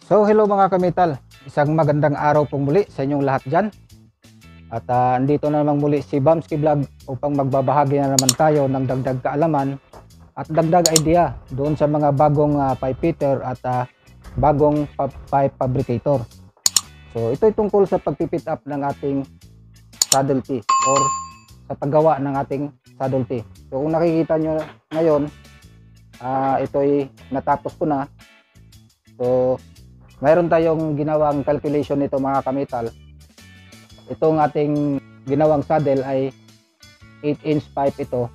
So hello mga kamital, isang magandang araw pong muli sa inyong lahat dyan. At andito na naman muli si Bamski Vlog upang magbabahagi na naman tayo ng dagdag kaalaman at dagdag idea doon sa mga bagong pipe fitter at bagong pipe fabricator. So ito'y tungkol sa pagpipit up ng ating saddle tee or sa paggawa ng ating saddle tee. So kung nakikita nyo ngayon, ito'y natapos ko na. So mayroon tayong ginawang calculation nito mga kamital. Itong ating ginawang saddle ay 8-inch pipe ito.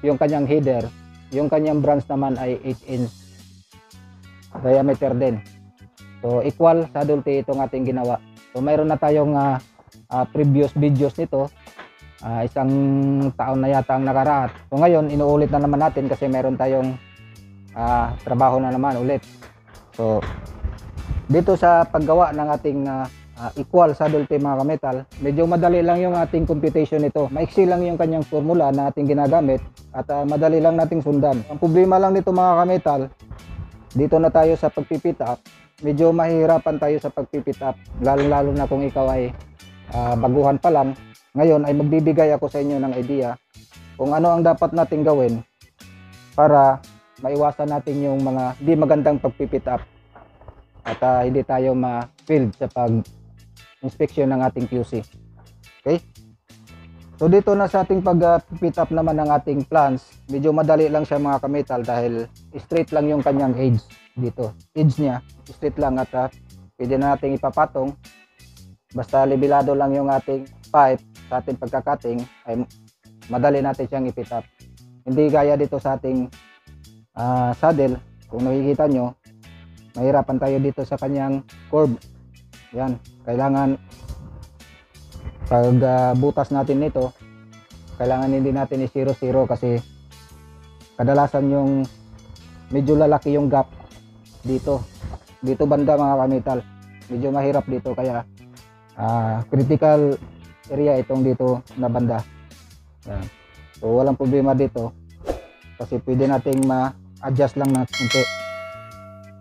Yung kanyang header, yung kanyang branch naman ay 8-inch diameter din. So equal saddle tee itong ating ginawa. So mayroon na tayong previous videos nito. Isang taon na yata ang nakaraan. So ngayon inuulit na naman natin kasi mayroon tayong trabaho na naman ulit. So dito sa paggawa ng ating equal saddle tee mga kamital, medyo madali lang yung ating computation nito. Maiksi lang yung kanyang formula na ating ginagamit at madali lang nating sundan. Ang problema lang nito mga kamital, dito na tayo sa pagpipit up. Medyo mahihirapan tayo sa pagpipit up, lalo na kung ikaw ay baguhan pa lang. Ngayon ay magbibigay ako sa inyo ng idea kung ano ang dapat nating gawin para maiwasan natin yung mga di magandang pagpipit up at hindi tayo ma-failed sa pag-inspection ng ating QC. Okay? So dito na sa ating pag-pit up naman ng ating plants, medyo madali lang siya mga kamital dahil straight lang yung kanyang edge dito. Edge niya, straight lang at pwede na nating ipapatong. Basta libilado lang yung ating pipe sa ating pagkakating ay madali natin siyang ipit up. Hindi gaya dito sa ating saddle, kung nakikita nyo, mahirapan tayo dito sa kanyang curve. Yan, kailangan pag butas natin nito, kailangan hindi natin i-0-0 kasi kadalasan yung medyo lalaki yung gap dito banda mga kamital. Medyo mahirap dito kaya critical area itong dito na banda. Yan. So walang problema dito kasi pwede nating ma-adjust lang na konti.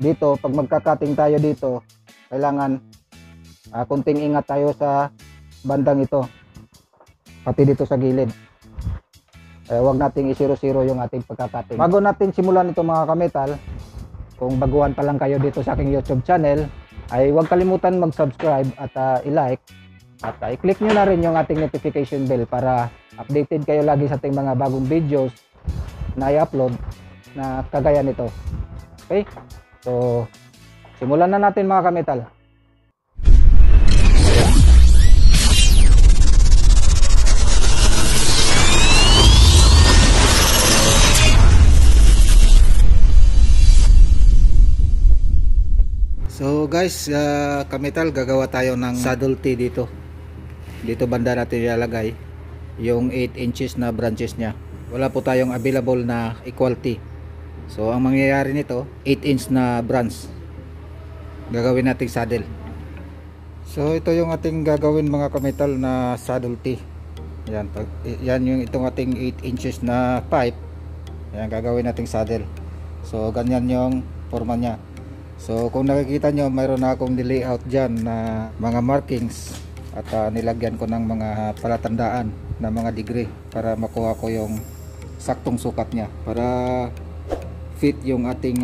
Dito pag magka-cutting tayo dito, kailangan kunting ingat tayo sa bandang ito, pati dito sa gilid. Huwag nating i-0-0 yung ating pagka-cutting. Bago natin simulan ito mga kamital, kung baguhan pa lang kayo dito sa aking YouTube channel, ay huwag kalimutan mag-subscribe at i-like at i-click nyo na rin yung ating notification bell para updated kayo lagi sa ating mga bagong videos na i-upload na kagaya nito. Okay? So, simulan na natin mga kamital. So guys, kamital, gagawa tayo ng saddle tee dito. Dito banda natin ilalagay yung 8 inches na branches niya. Wala po tayong available na equal tee. So ang mangyayari nito, 8 inch na branch gagawin nating saddle. So ito yung ating gagawin mga kamital na saddle tee. Yan yung itong ating 8 inches na pipe. Yan gagawin nating saddle. So ganyan yung forma niya. So kung nakikita nyo, mayroon na akong nilayout dyan na mga markings at nilagyan ko ng mga palatandaan na mga degree para makuha ko yung saktong sukat niya para fit yung ating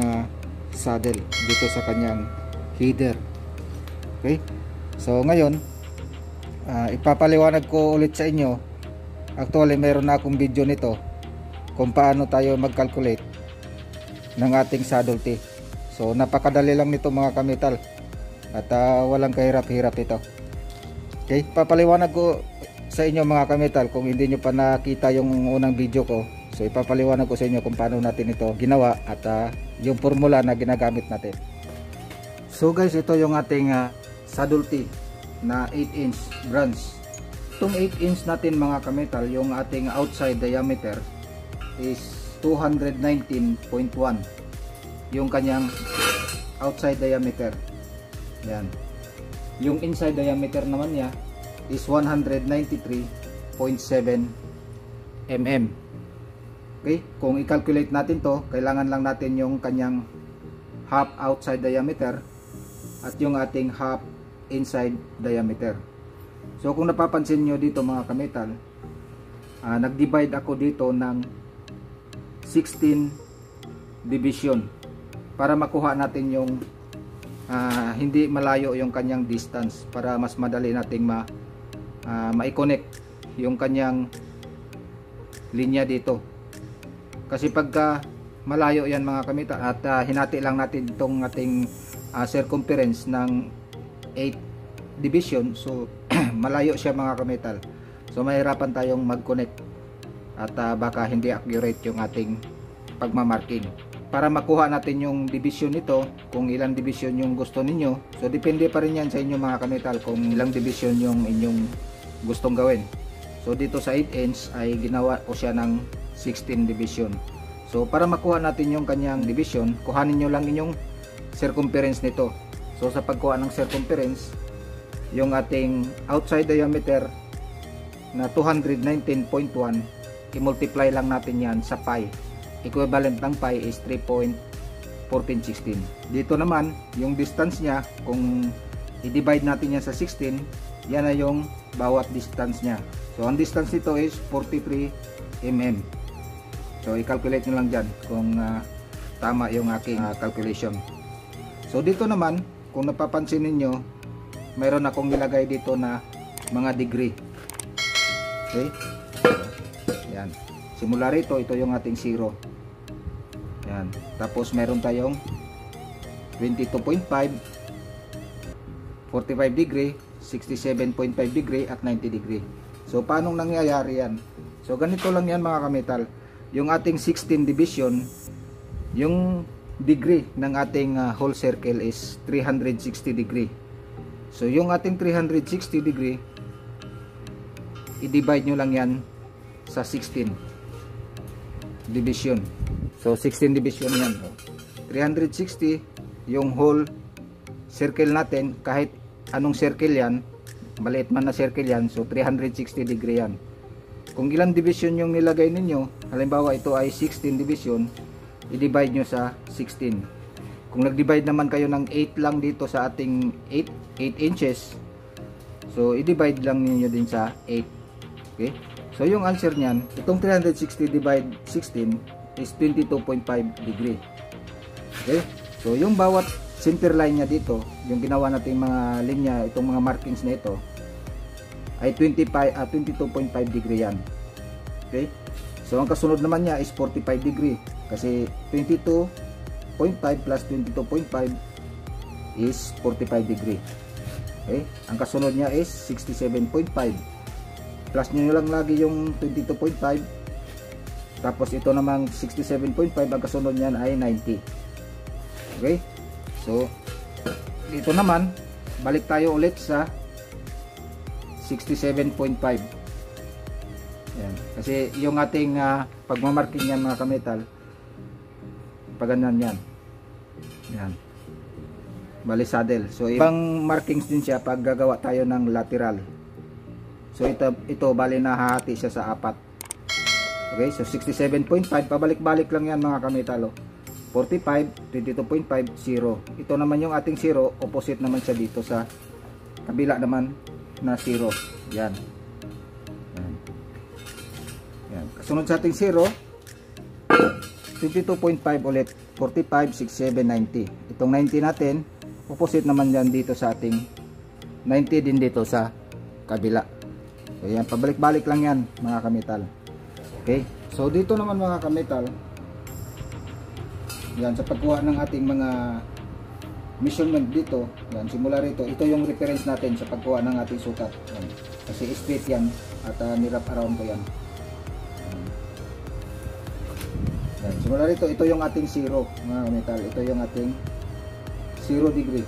saddle dito sa kanyang header. Okay, so ngayon ipapaliwanag ko ulit sa inyo. Actually meron na akong video nito kung paano tayo mag-calculate ng ating saddle tee. So napakadali lang nito mga kamital at walang kahirap-hirap ito. Okay, papaliwanag ko sa inyo mga kamital kung hindi nyo pa nakita yung unang video ko. So ipapaliwanag ko sa inyo kung paano natin ito ginawa at yung formula na ginagamit natin. So guys, ito yung ating saddle tee na 8-inch branch. Itong 8-inch natin mga kamital, yung ating outside diameter is 219.1. Yung kanyang outside diameter. Yan. Yung inside diameter naman niya is 193.7 mm. Okay, kung i-calculate natin to, kailangan lang natin yung kanyang half outside diameter at yung ating half inside diameter. So kung napapansin nyo dito mga kametal, nag-divide ako dito ng 16 division para makuha natin yung hindi malayo yung kanyang distance, para mas madali nating ma-connect yung kanyang linya dito. Kasi pagka malayo yan mga kametal at hinati lang natin itong ating circumference ng 8 division, so malayo siya mga kametal, so mahirapan tayong mag-connect at baka hindi accurate yung ating pagmamarking. Para makuha natin yung division nito, kung ilang division yung gusto ninyo, so depende pa rin yan sa inyo mga kametal kung ilang division yung inyong gustong gawin. So dito sa 8 inch ay ginawa ko siya ng 16 division. So para makuha natin yung kanyang division, kuhanin nyo lang inyong circumference nito. So sa pagkuha ng circumference, yung ating outside diameter na 219.1, i-multiply lang natin yan sa pi. Equivalent ng pi is 3.1416. Dito naman yung distance nya, kung i-divide natin yan sa 16, yan na yung bawat distance nya. So ang distance nito is 43 mm. So i-calculate nyo lang dyan kung tama yung aking calculation. So dito naman, kung napapansin ninyo, mayroon akong nilagay dito na mga degree. Okay? Yan. Simula rito, ito yung ating 0. Yan. Tapos meron tayong 22.5, 45 degree, 67.5 degree at 90 degree. So paano nangyayari yan? So ganito lang yan mga kametal. Yung ating 16 division, yung degree ng ating whole circle is 360 degree. So yung ating 360 degree, i-divide nyo lang yan sa 16 division. So 16 division yan. 360 yung whole circle natin, kahit anong circle yan, maliit man na circle yan, so 360 degree yan. Kung ilang division yung nilagay ninyo, halimbawa ito ay 16 division, i-divide nyo sa 16. Kung nag-divide naman kayo ng 8 lang dito sa ating 8 inches, so i-divide lang niyo din sa 8. Okay? So yung answer niyan, itong 360 divide 16 is 22.5 degree. Okay? So yung bawat center line niya dito, yung ginawa nating mga linya, itong mga markings na ito, ay 22.5 degree yan. Okay? So ang kasunod naman niya is 45 degree. Kasi 22.5 plus 22.5 is 45 degree. Okay? Ang kasunod niya is 67.5. Plus nyo lang lagi yung 22.5. Tapos ito namang 67.5, ang kasunod niyan ay 90. Okay? So, dito naman, balik tayo ulit sa 67.5. Yan. Kasi yung ating pagmamarking yan mga kametal, paganan yan. Yan. Bali saddle. So ibang markings din siya pag gagawa tayo ng lateral. So ito bali nahahati siya sa 4. Okay, so 67.5, pabalik-balik lang yan mga kametal. 45, 22.5, 0. Ito naman yung ating 0, opposite naman siya dito sa kabila naman na 0. Yan. Yan. Yan. Kasunod sa ating 0, 22.5 ulit, 45, 67, 90. Itong 90 natin, opposite naman yan dito sa ating 90 din dito sa kabila. So yan, pabalik-balik lang yan mga kametal. Okay, so dito naman mga kametal, yan, sa pagkuha ng ating mga measurement dito, yan, simula rito, ito yung reference natin sa pagkuha ng ating sukat. Yan. Kasi straight yan at nirap around ko yan. Yan, simula rito, ito yung ating 0 mga kametal, ito yung ating 0 degree.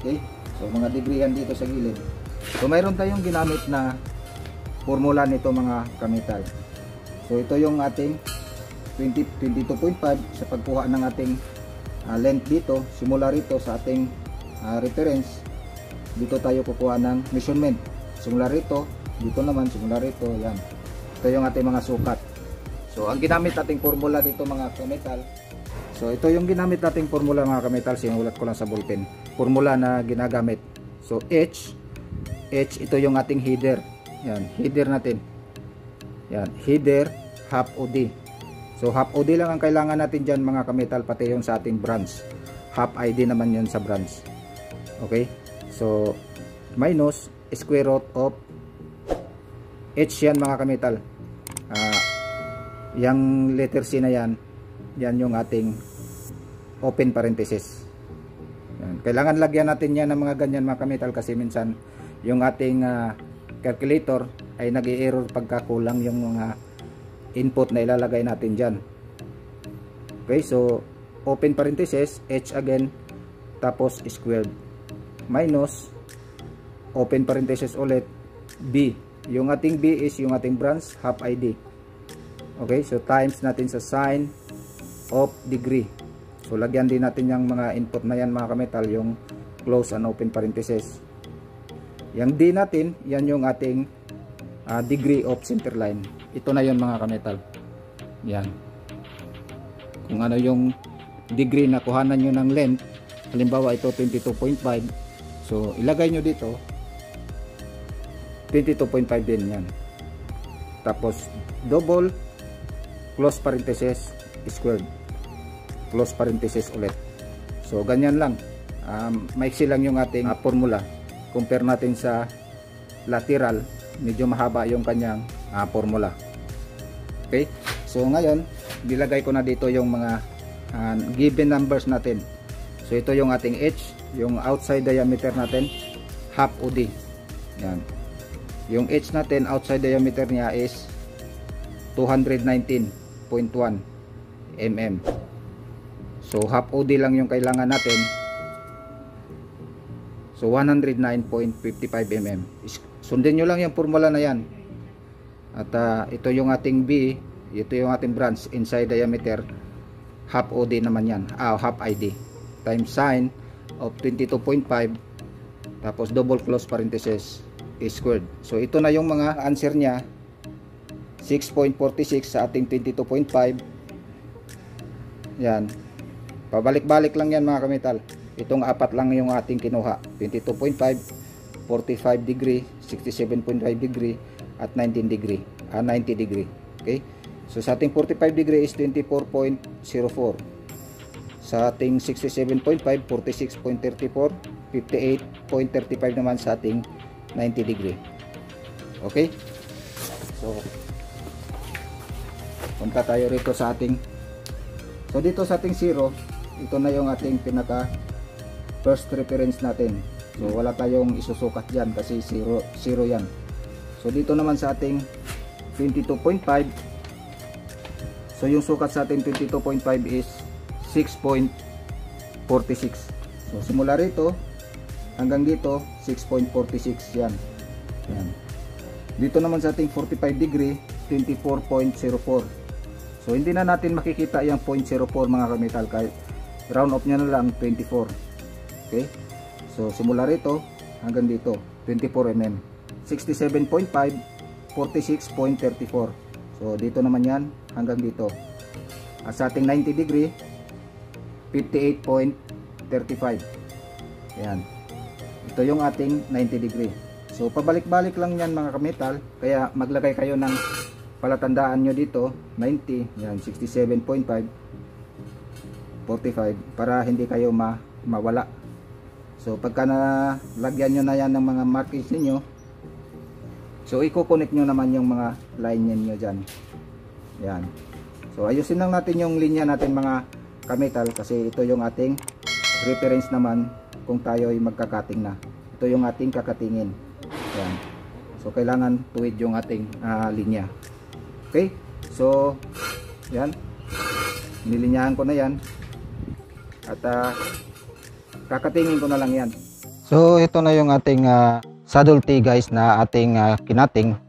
Okay, so mga degree yan dito sa gilid. So mayroon tayong ginamit na formula nito mga kametal. So ito yung ating 22.5 sa pagkuha ng ating length dito, simula rito sa ating reference, dito tayo kukuha ng measurement. Simula rito, dito naman, simula rito, yan. Ito yung ating mga sukat. So ang ginamit nating formula dito mga kametal, So ito yung ginamit nating formula mga ka-metal, sinulat ko lang sa ballpen. Formula na ginagamit. So H ito yung ating header. Yan, header natin. Yan, header half OD. So half OD lang ang kailangan natin diyan mga ka-metal, pati yung sa ating branch. Half ID naman yun sa branch. Okay? So minus square root of H yan mga ka-metal. Yang letter C na yan, yan yung ating open parenthesis. Yan. Kailangan lagyan natin yan ng mga ganyan mga ka-metal, kasi minsan yung ating calculator ay nag-i-error pagkakulang yung mga input na ilalagay natin dyan. Okay, so open parenthesis, H again, tapos squared, minus open parenthesis ulit, B. Yung ating B is yung ating branch, half ID. Okay, so times natin sa sign of degree. So lagyan din natin yung mga input na yan mga ka-metal, yung close and open parenthesis. Yung D natin, yan yung ating degree of center line. Ito na yon mga ka-metal. Yan. Kung ano yung degree na kuhanan nyo ng length, halimbawa ito 22.5, so ilagay nyo dito 22.5 din yan. Tapos double, close parenthesis, squared, close parenthesis ulit. So ganyan lang, maiksi lang yung ating formula. Compare natin sa lateral, medyo mahaba yung kanyang formula. Okay, so ngayon nilagay ko na dito yung mga given numbers natin. So ito yung ating H, yung outside diameter natin, half OD. Yan. Yung H natin, outside diameter niya is 219.1 mm. So half OD lang yung kailangan natin. So 109.55 mm. Sundin nyo lang yung formula na yan. At ito yung ating B, ito yung ating branch, inside diameter, half OD naman yan, half ID, times sign of 22.5, tapos double close parenthesis, squared. So ito na yung mga answer niya, 6.46 sa ating 22.5. Yan, pabalik-balik lang yan mga ka-metal. Itong apat lang yung ating kinuha, 22.5, 45 degree, 67.5 degree, at 90 degree. Okay, so sa ating 45 degree is 24.04, sa ating 67.5, 46.34, 58.35 naman sa ating 90 degree. Okay, so punta tayo rito sa ating, so dito sa ating 0, ito na yung ating pinaka first reference natin. So wala tayong isusukat dyan kasi 0 yan. So dito naman sa ating 22.5, so yung sukat sa ating 22.5 is 6.46. So simula rito hanggang dito 6.46 yan. Yan. Dito naman sa ating 45 degree 24.04. So hindi na natin makikita yung 0.04 mga ka-metal, kahit round off nya na lang 24. Okay, so simula rito hanggang dito 24 mm, 67.5, 46.34. so dito naman yan hanggang dito. At sa ating 90 degree 58.35. yan, ito yung ating 90 degree. So pabalik-balik lang yan mga ka-metal, kaya maglagay kayo ng palatandaan nyo dito 90, yan 67.5, 45, para hindi kayo mawala. So pagka nalagyan nyo na yan ng mga markings ninyo, so i-connect nyo naman yung mga line nyo dyan. Yan. So ayusin lang natin yung linya natin mga ka-metal, kasi ito yung ating reference naman kung tayo ay magkakating na. Ito yung ating kakatingin. Yan. So kailangan tuwid yung ating linya. Okay, so yan, nilinyahan ko na yan, at kakatingin ko na lang yan. So ito na yung ating saddle tee guys, na ating kinating,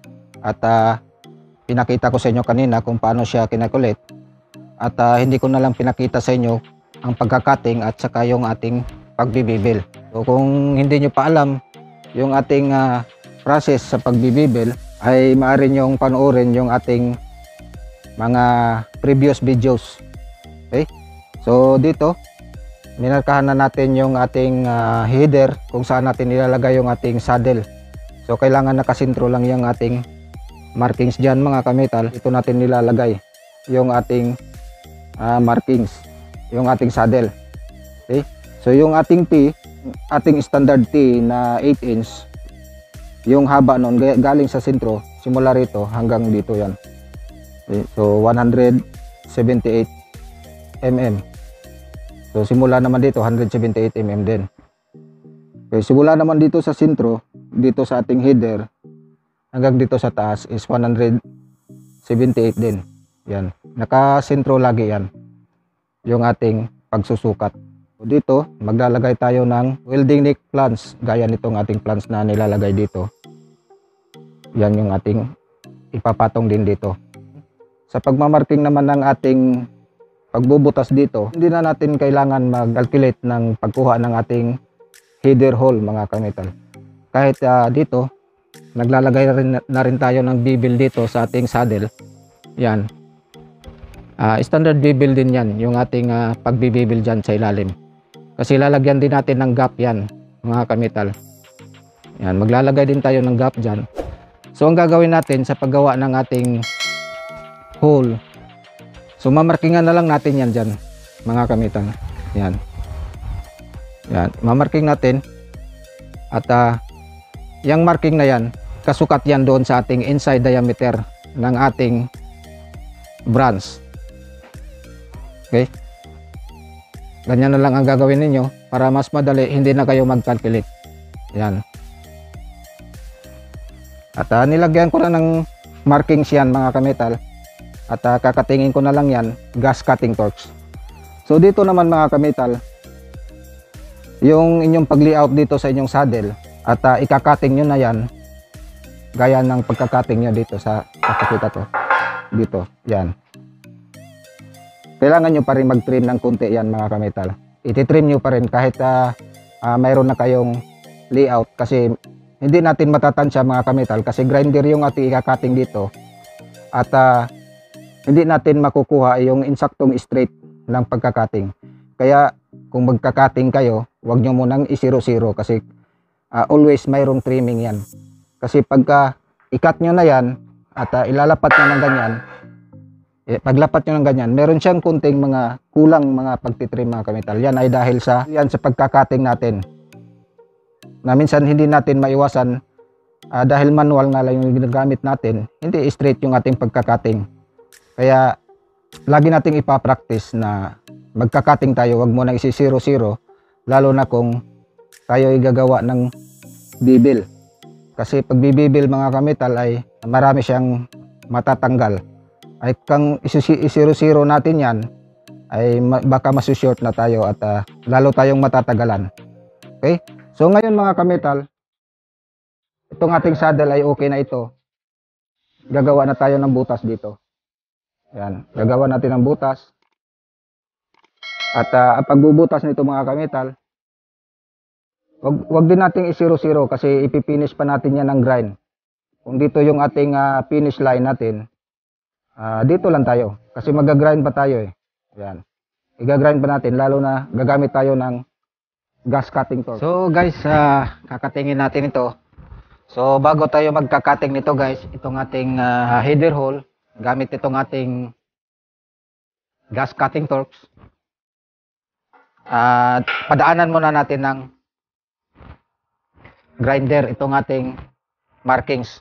at pinakita ko sa inyo kanina kung paano siya kinakulit, at hindi ko na lang pinakita sa inyo ang pagkakating at saka yung ating pagbibibil. So kung hindi nyo pa alam yung ating process sa pagbibibil, ay maaari nyong panoorin yung ating mga previous videos. Okay, So dito, minarkahan na natin yung ating header kung saan natin ilalagay yung ating saddle. So kailangan nakasentro lang yung ating markings dyan mga kametal. Ito natin nilalagay yung ating markings, yung ating saddle. Okay? So yung ating T, ating standard T na 8 inch, yung haba nun galing sa sentro, simula rito hanggang dito yan. Okay? So 178 mm. So simula naman dito 178 mm din. Okay, simula naman dito sa sentro, dito sa ating header hanggang dito sa taas is 178 din. Yan. Nakasentro lagi yan. Yung ating pagsusukat. So dito, maglalagay tayo ng welding neck flange, gaya nitong ating flange na nilalagay dito. Yan yung ating ipapatong din dito. Sa pagmamarking naman ng ating pagbubutas dito, hindi na natin kailangan mag-calculate ng pagkuha ng ating header hole mga kametal. Kahit dito, naglalagay na rin tayo ng bevel dito sa ating saddle. Yan. Standard bevel din yan, yung ating pagbibevel dyan sa ilalim. Kasi lalagyan din natin ng gap yan mga kametal. Yan, maglalagay din tayo ng gap dyan. So ang gagawin natin sa paggawa ng ating hole, so mamarkingan na lang natin yan dyan mga kametal. Yan. Yan, mamarking natin. At yung marking na yan, kasukat yan doon sa ating inside diameter ng ating branch. Okay? Ganyan na lang ang gagawin ninyo para mas madali, hindi na kayo mag-calculate. Yan. At nilagyan ko na ng markings yan mga kametal. At kakatingin ko na lang yan, gas cutting torques. So dito naman mga kametal, yung inyong pag-layout dito sa inyong saddle, at ikakating nyo na yan, gaya ng pagkakating nyo dito sa papakita ko. Dito, yan. Kailangan nyo pa rin mag-trim ng kunti yan mga kametal. Ititrim nyo pa rin kahit mayroon na kayong layout, kasi hindi natin matatansya mga kametal kasi grinder yung ating ikakating dito. At hindi natin makukuha yung insaktong straight ng pagkakating. Kaya kung magkakating kayo, huwag nyo munang i-0-0 kasi always mayroong trimming yan. Kasi pagka ikat nyo na yan at ilalapat nyo ng ganyan, paglapat nyo ng ganyan, meron siyang kunting mga kulang mga pagtitrim mga kametal. Yan ay dahil sa pagkakating natin. Na minsan hindi natin maiwasan dahil manual nga lang yung ginagamit natin, hindi straight yung ating pagkakating. Kaya lagi nating ipapractice na magkakating tayo, wag mo nang isi-0-0, lalo na kung tayo ay gagawa ng bevel. Kasi pag bibibil mga kametal ay marami siyang matatanggal. Ay kang isi-0-0 natin yan, ay baka masusshort na tayo at lalo tayong matatagalan. Okay? So ngayon mga kametal, itong ating saddle ay okay na ito. Gagawa na tayo ng butas dito. Yan, gagawa natin ng butas. At ang pagbubutas nito mga kametal, wag din nating i-0-0 kasi ipipinish pa natin yan ng grind. Kung dito yung ating finish line natin, dito lang tayo kasi mag-grind pa tayo eh. Yan. Iga-grind pa natin lalo na gagamit tayo ng gas cutting torque. So guys, kakatingin natin ito. So bago tayo magka-cutting nito guys, itong ating header hole, gamit itong ating gas cutting torques. Padaanan muna natin ng grinder itong ating markings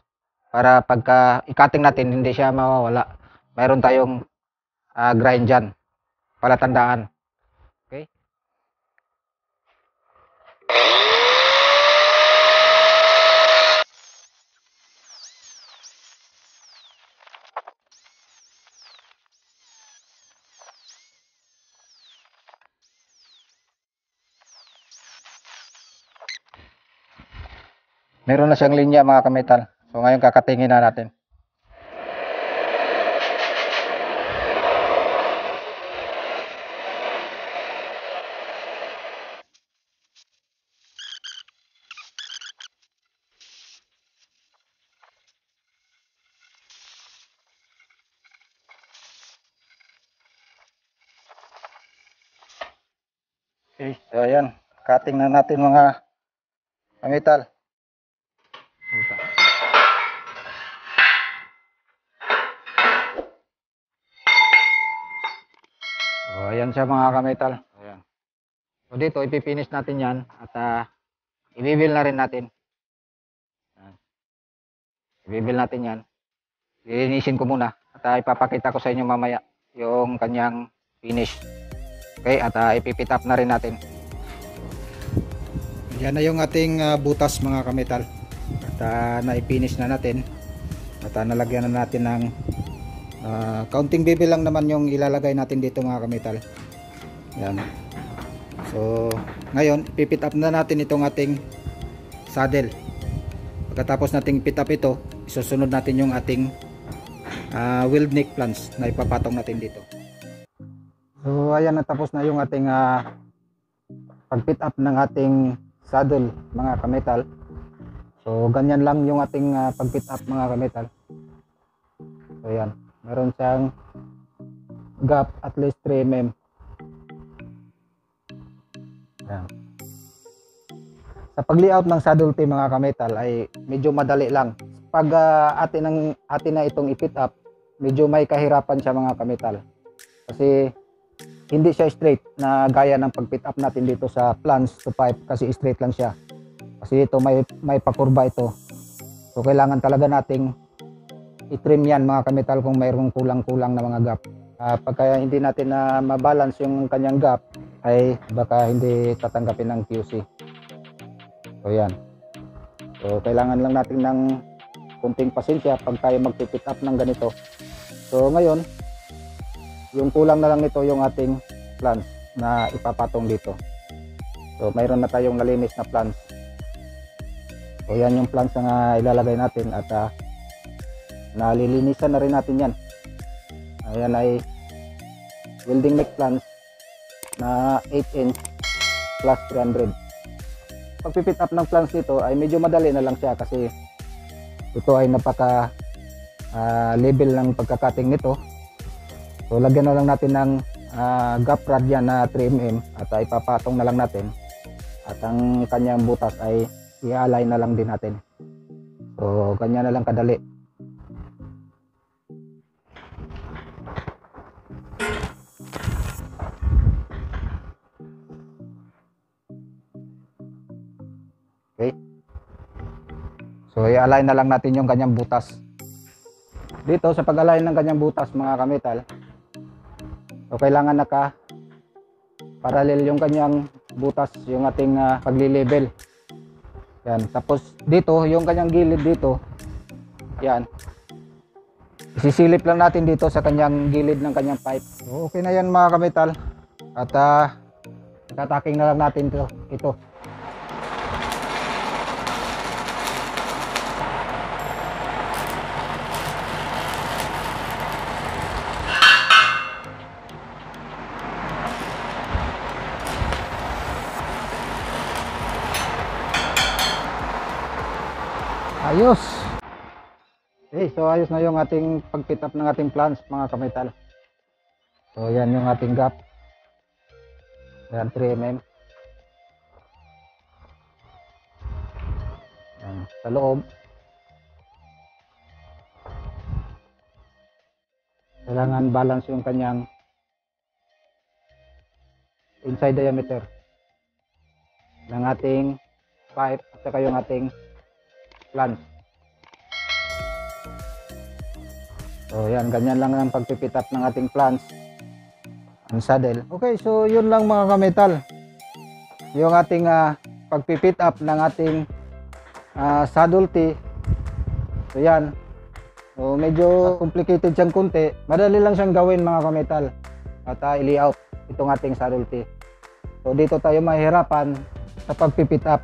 para pagka i-cutting natin hindi siya mawawala. Mayroon tayong grind dyan, palatandaan. Okay? Meron na siyang linya mga kametal. So ngayon kakatingin na natin. Okay, so ayan, cutting na natin mga kamital. So ayan siya mga kamital. Ayan. So dito ipipinish natin yan at i-bevel na rin natin. Ayan. I-bevel natin yan. Lilinisin ko muna at ipapakita ko sa inyo mamaya yung kanyang finish. Okay, at ipipit up na rin natin. Yan na yung ating butas mga kamital. At na-finish na natin. At nalagyan na natin ng counting bevel lang naman yung ilalagay natin dito mga kamital. Yan. So, ngayon, ipipit up na natin itong ating saddle. Pagkatapos nating pit up ito, isusunod natin yung ating wheel neck flange na ipapatong natin dito. So ayan, natapos na yung ating pag-pit up ng ating saddle mga kamital. So ganyan lang yung ating pag-pit up mga kamital. So ayan, meron siyang gap at least 3 mm. Ayan. Sa pag-layout ng saddle tee mga kamital ay medyo madali lang. Pag atin na itong i-pit up, medyo may kahirapan siya mga kamital. Kasi hindi siya straight na gaya ng pag-pit up natin dito sa flange to pipe, kasi straight lang siya. Kasi ito may pakurba ito. So kailangan talaga nating i-trim yan mga kamital kung mayroong kulang-kulang na mga gap. Pagka hindi natin na mabalance yung kanyang gap, ay baka hindi tatanggapin ng QC. So yan. So kailangan lang natin ng kunting pasensya pag tayo mag-pit up ng ganito. So ngayon, yung kulang na lang nito yung ating flange na ipapatong dito. So mayroon na tayong nalinis na flange. So yan yung flange na ilalagay natin at nalilinisan na rin natin yan. Ayan ay welding neck flange na 8 inch plus 300. Pag-pit up ng flange dito ay medyo madali na lang siya kasi ito ay napaka level ng pagkakating nito. So lagyan na lang natin ng gap rod yan na 3 mm at ipapatong na lang natin. At ang kanyang butas ay i-align na lang din natin. So ganyan na lang kadali. Okay. So i-align na lang natin yung kanyang butas. Dito sa pag-align ng kanyang butas mga kamital, so kailangan naka parallel yung kanyang butas, yung ating pagli-level. Yan. Tapos dito yung kanyang gilid dito, yan, isisilip lang natin dito sa kanyang gilid ng kanyang pipe. So, okay na yan mga kamital. At tataking na lang natin ito. Ayos. Okay, so ayos na yung ating pag-pit up ng ating flange mga kamital. So yan yung ating gap. Yan 3 mm. Yan, sa loob. Kailangan balance yung kanyang inside diameter ng ating pipe at saka yung ating flange. So yan, ganyan lang ang pag-pit up ng ating flange ang saddle. Okay, so yun lang mga kamital, yung ating pag-pit up ng ating saddle tee. So yan, so medyo complicated siyang kunti, madali lang siyang gawin mga kamital at i-layout itong ating saddle tee. So dito tayo mahirapan sa pag-pit up,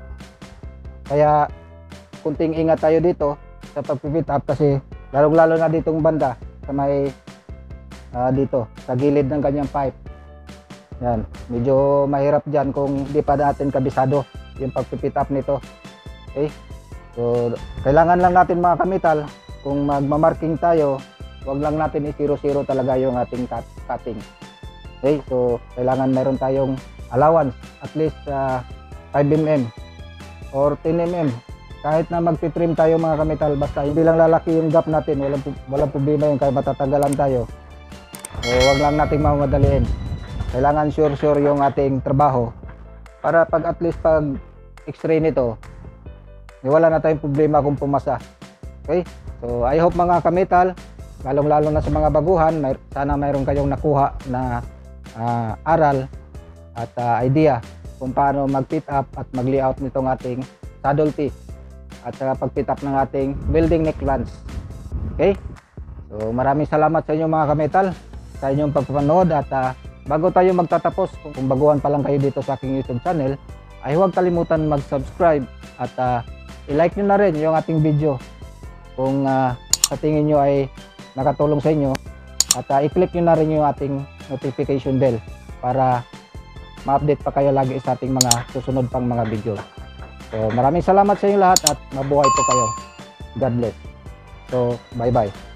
kaya kunting ingat tayo dito sa pag-pit up kasi lalong-lalo na ditong banda sa may dito sa gilid ng kanyang pipe. Yan, medyo mahirap dyan kung di pa natin kabisado yung pag-pit up nito. Okay, so kailangan lang natin mga kamital, kung magmamarking tayo, wag lang natin i-0-0 talaga yung ating cutting. Okay, so kailangan meron tayong allowance at least 5 mm or 10 mm. Kahit na magtitrim tayo mga kamital, basta hindi lang lalaki yung gap natin, walang problema yun, kahit matatagalan tayo. So wag lang nating mamadaliin. Kailangan sure yung ating trabaho para pag at least pag x-ray nito, wala na tayong problema kung pumasa. Okay? So I hope mga kamital, lalong-lalo na sa mga baguhan, sana mayroon kayong nakuha na aral at idea kung paano mag-fit up at mag-layout nitong ating saddle tee at saka pag-fit up ng ating building neck flange. Okay? So maraming salamat sa inyo mga kamital sa inyong pagpapanood at bago tayo magtatapos, kung baguhan pa lang kayo dito sa aking YouTube channel, ay huwag kalimutan mag-subscribe at i-like nyo na rin yung ating video kung sa tingin nyo ay nakatulong sa inyo, at i-click nyo na rin yung ating notification bell para ma-update pa kayo lagi sa ating mga susunod pang mga video. So maraming salamat sa inyo lahat at mabuhay po kayo. God bless. So bye bye.